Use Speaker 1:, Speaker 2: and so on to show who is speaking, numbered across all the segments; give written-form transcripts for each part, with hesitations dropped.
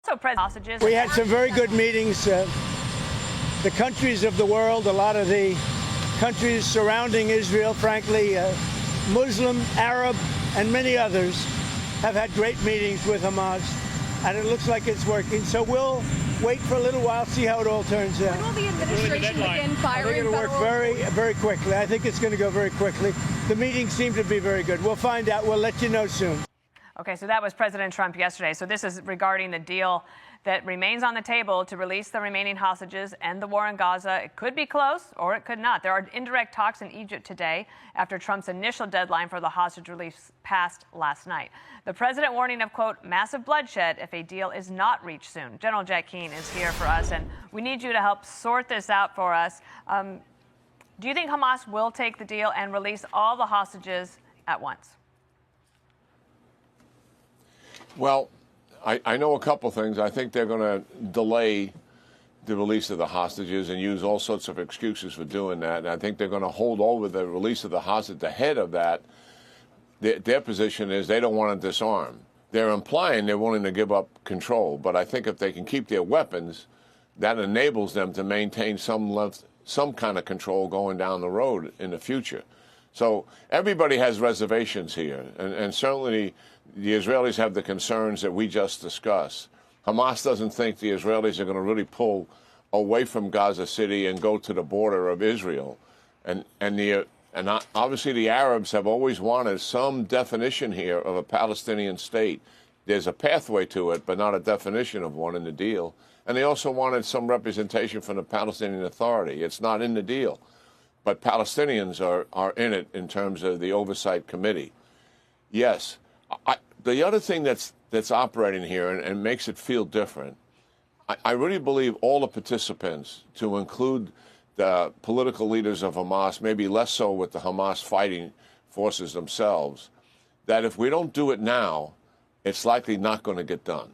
Speaker 1: So, hostages.
Speaker 2: We had some very good meetings. The countries of the world, a lot of the countries surrounding Israel, frankly, Muslim, Arab, and many others have had great meetings with Hamas, and it looks like it's working. So we'll wait for a little while, see how it all turns out.
Speaker 3: When will the administration begin firing?
Speaker 2: I think it'll work very quickly. I think it's going to go very quickly. The meetings seem to be very good. We'll find out. We'll let you know soon.
Speaker 1: Okay, so that was President Trump yesterday. So this is regarding the deal that remains on the table to release the remaining hostages and the war in Gaza. It could be close or it could not. There are indirect talks in Egypt today after Trump's initial deadline for the hostage release passed last night. The president warning of, quote, massive bloodshed if a deal is not reached soon. General John Keane is here for us, and we need you to help sort this out for us. Do you think Hamas will take the deal and release all the hostages at once?
Speaker 4: Well, I know a couple things. I think they're going to delay the release of the hostages and use all sorts of excuses for doing that. And I think they're going to hold over the release of the hostages. Ahead of that, their position is they don't want to disarm. They're implying they're willing to give up control. But I think if they can keep their weapons, that enables them to maintain some kind of control going down the road in the future. So everybody has reservations here, and certainly the Israelis have the concerns that we just discussed. Hamas doesn't think the Israelis are going to really pull away from Gaza City and go to the border of Israel. And obviously the Arabs have always wanted some definition here of a Palestinian state. There's a pathway to it, but not a definition of one in the deal. And they also wanted some representation from the Palestinian Authority. It's not in the deal. But Palestinians are in it in terms of the Oversight Committee. Yes. The other thing that's operating here and makes it feel different, I really believe all the participants, to include the political leaders of Hamas, maybe less so with the Hamas fighting forces themselves, that if we don't do it now, it's likely not going to get done.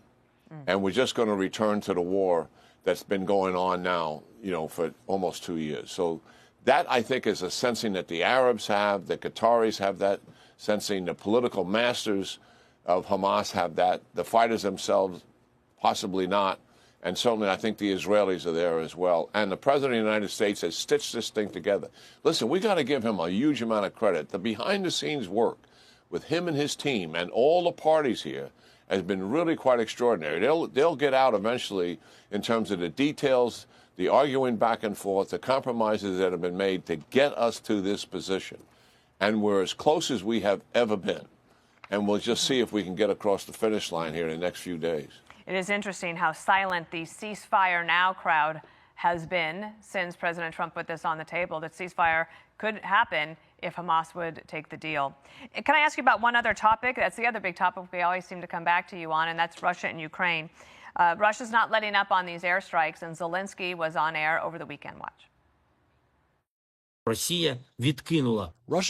Speaker 4: And we're just going to return to the war that's been going on now, for almost 2 years. So that, I think, is a sensing that the Arabs have, the Qataris have that sensing, the political masters of Hamas have that, the fighters themselves possibly not, and certainly I think the Israelis are there as well. And the President of the United States has stitched this thing together. Listen, we got to give him a huge amount of credit. The behind-the-scenes work with him and his team and all the parties here has been really quite extraordinary. They'll get out eventually in terms of the details, the arguing back and forth, the compromises that have been made to get us to this position. And we're as close as we have ever been. And we'll just see if we can get across the finish line here in the next few days.
Speaker 1: It is interesting how silent the ceasefire now crowd has been since President Trump put this on the table, that ceasefire could happen if Hamas would take the deal. Can I ask you about one other topic? That's the other big topic we always seem to come back to you on, and that's Russia and Ukraine. Russia's not letting up on these airstrikes, and Zelensky was on air over the weekend. Watch.
Speaker 5: Russia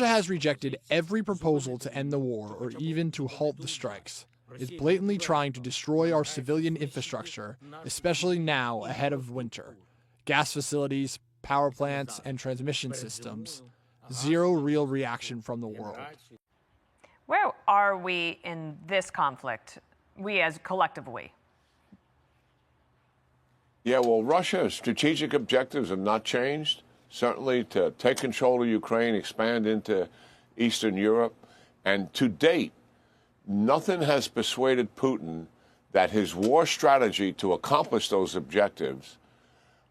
Speaker 5: has rejected every proposal to end the war or even to halt the strikes. It's blatantly trying to destroy our civilian infrastructure, especially now ahead of winter. Gas facilities, power plants, and transmission systems. Zero real reaction from the world.
Speaker 1: Where are we in this conflict? We as collectively.
Speaker 4: Yeah, well, Russia's strategic objectives have not changed. Certainly to take control of Ukraine, expand into Eastern Europe. And to date, nothing has persuaded Putin that his war strategy to accomplish those objectives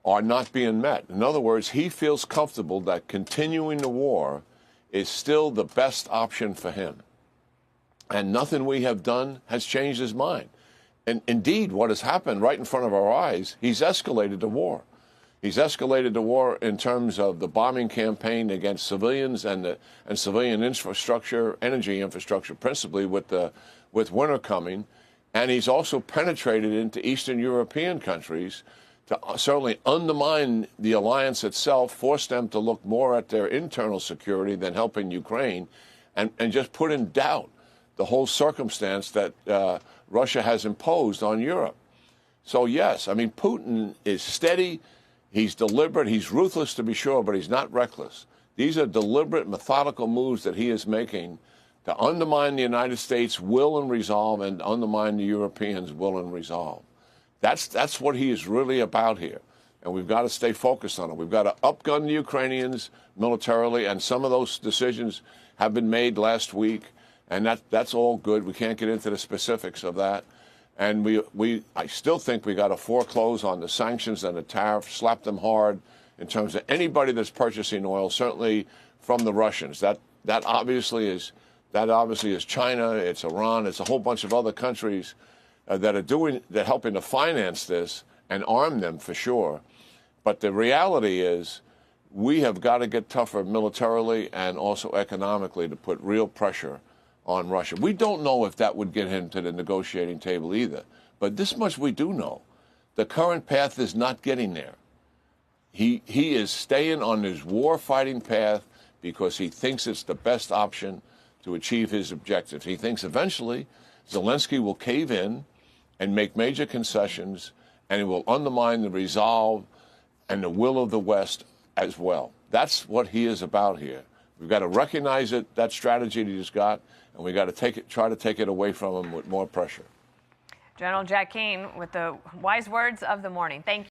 Speaker 4: are not being met. In other words, he feels comfortable that continuing the war is still the best option for him. And nothing we have done has changed his mind. And indeed, what has happened right in front of our eyes, he's escalated the war. He's escalated the war in terms of the bombing campaign against civilians and civilian infrastructure, energy infrastructure, principally with winter coming. And he's also penetrated into Eastern European countries to certainly undermine the alliance itself, force them to look more at their internal security than helping Ukraine, and just put in doubt the whole circumstance that Russia has imposed on Europe. So, yes, I mean, Putin is steady. He's deliberate. He's ruthless, to be sure, but he's not reckless. These are deliberate, methodical moves that he is making to undermine the United States' will and resolve and undermine the Europeans' will and resolve. That's what he is really about here. And we've got to stay focused on it. We've got to upgun the Ukrainians militarily, and some of those decisions have been made last week, and that's all good. We can't get into the specifics of that. And I still think we got to foreclose on the sanctions and the tariffs, slap them hard in terms of anybody that's purchasing oil, certainly from the Russians. That obviously is China, it's Iran, it's a whole bunch of other countries that are helping to finance this and arm them for sure. But the reality is we have got to get tougher militarily and also economically to put real pressure on Russia. We don't know if that would get him to the negotiating table either. But this much we do know. The current path is not getting there. He is staying on his war-fighting path because he thinks it's the best option to achieve his objectives. He thinks eventually Zelensky will cave in and make major concessions, and it will undermine the resolve and the will of the West as well. That's what he is about here. We've got to recognize that strategy that he's got, and we've got to try to take it away from him with more pressure.
Speaker 1: General Jack Keane with the wise words of the morning. Thank you.